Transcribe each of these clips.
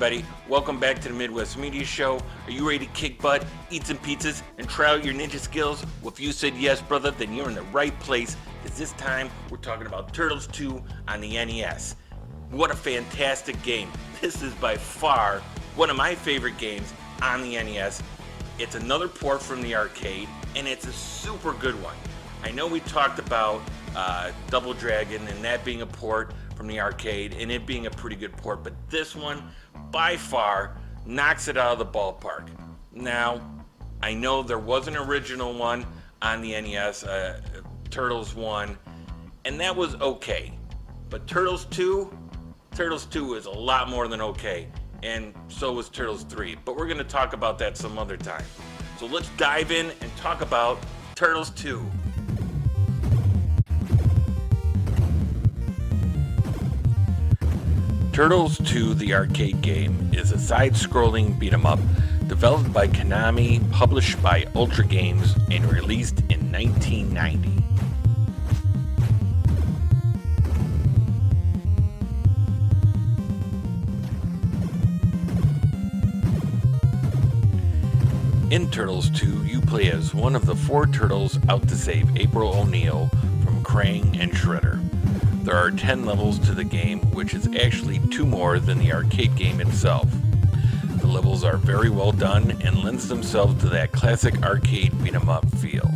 everybody, welcome back to the Midwest Media Show. Are you ready to kick butt, eat some pizzas, and try out your ninja skills? Well, if you said yes, brother, then you're in the right place, because this time we're talking about Turtles 2 on the NES. What a fantastic game. This is by far one of my favorite games on the NES. It's another port from the arcade, and it's a super good one. I know we talked about Double Dragon and that being a port from the arcade and it being a pretty good port, but this one by far knocks it out of the ballpark. Now, I know there was an original one on the NES, Turtles 1, and that was okay. But Turtles 2 is a lot more than okay, and so was Turtles 3. But we're going to talk about that some other time. So let's dive in and talk about Turtles 2. Turtles 2, the arcade game, is a side-scrolling beat-em-up developed by Konami, published by Ultra Games, and released in 1990. In Turtles 2, you play as one of the 4 turtles out to save April O'Neil from Krang and Shredder. There are 10 levels to the game, which is actually 2 more than the arcade game itself. The levels are very well done and lends themselves to that classic arcade beat-em-up feel.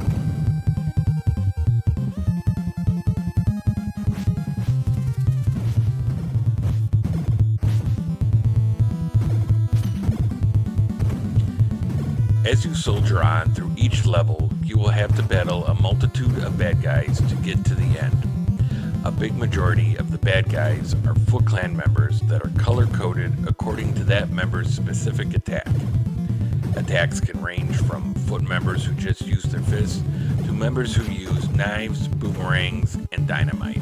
As you soldier on through each level, you will have to battle a multitude of bad guys to get to the end. A big majority of the bad guys are Foot Clan members that are color-coded according to that member's specific attack. Attacks can range from Foot members who just use their fists to members who use knives, boomerangs, and dynamite.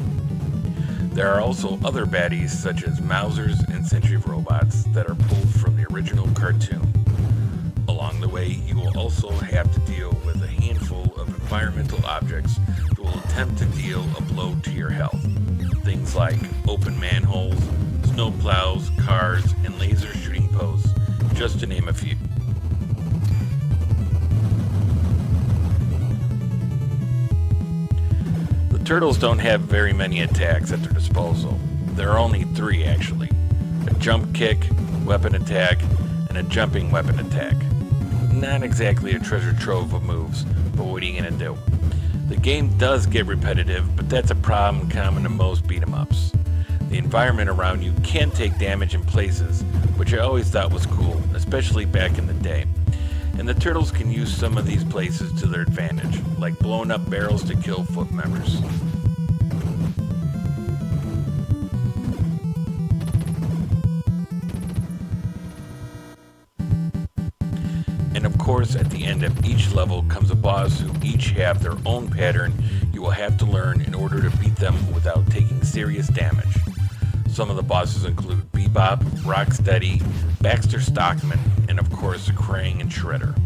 There are also other baddies such as Mousers and Sentry robots that are pulled from the original cartoon. Along the way, you will also have to deal with a handful of environmental objects that will attempt to deal a blow to your health. Things like open manholes, snow plows, cars, and laser shooting posts, just to name a few. The Turtles don't have very many attacks at their disposal. There are only 3 actually. A jump kick, weapon attack, and a jumping weapon attack. Not exactly a treasure trove of moves, but what are you gonna do? The game does get repetitive, but that's a problem common to most beat-em-ups. The environment around you can take damage in places, which I always thought was cool, especially back in the day. And the Turtles can use some of these places to their advantage, like blowing up barrels to kill Foot members. And of course, at the end of each level comes a boss who each have their own pattern you will have to learn in order to beat them without taking serious damage. Some of the bosses include Bebop, Rocksteady, Baxter Stockman, and of course Krang and Shredder.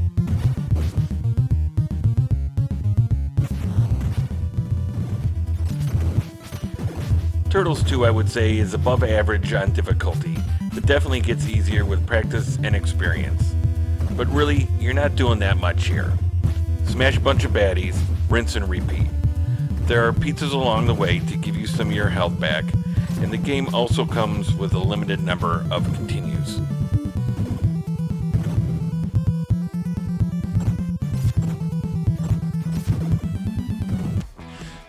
Turtles 2, I would say, is above average on difficulty, but definitely gets easier with practice and experience. But really, you're not doing that much here. Smash a bunch of baddies, rinse and repeat. There are pizzas along the way to give you some of your health back, and the game also comes with a limited number of continues.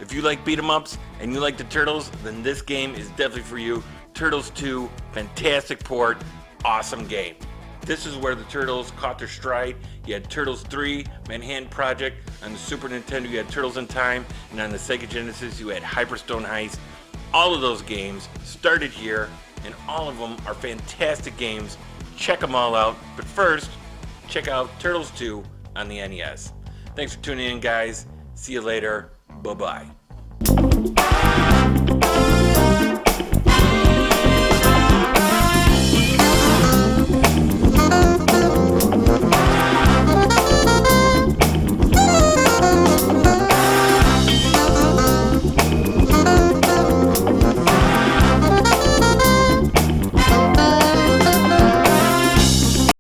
If you like beat-em-ups and you like the Turtles, then this game is definitely for you. Turtles 2, fantastic port, awesome game. This is where the Turtles caught their stride. You had Turtles 3, Manhattan Project. On the Super Nintendo, you had Turtles in Time. And on the Sega Genesis, you had Hyperstone Heist. All of those games started here, and all of them are fantastic games. Check them all out. But first, check out Turtles 2 on the NES. Thanks for tuning in, guys. See you later. Bye-bye.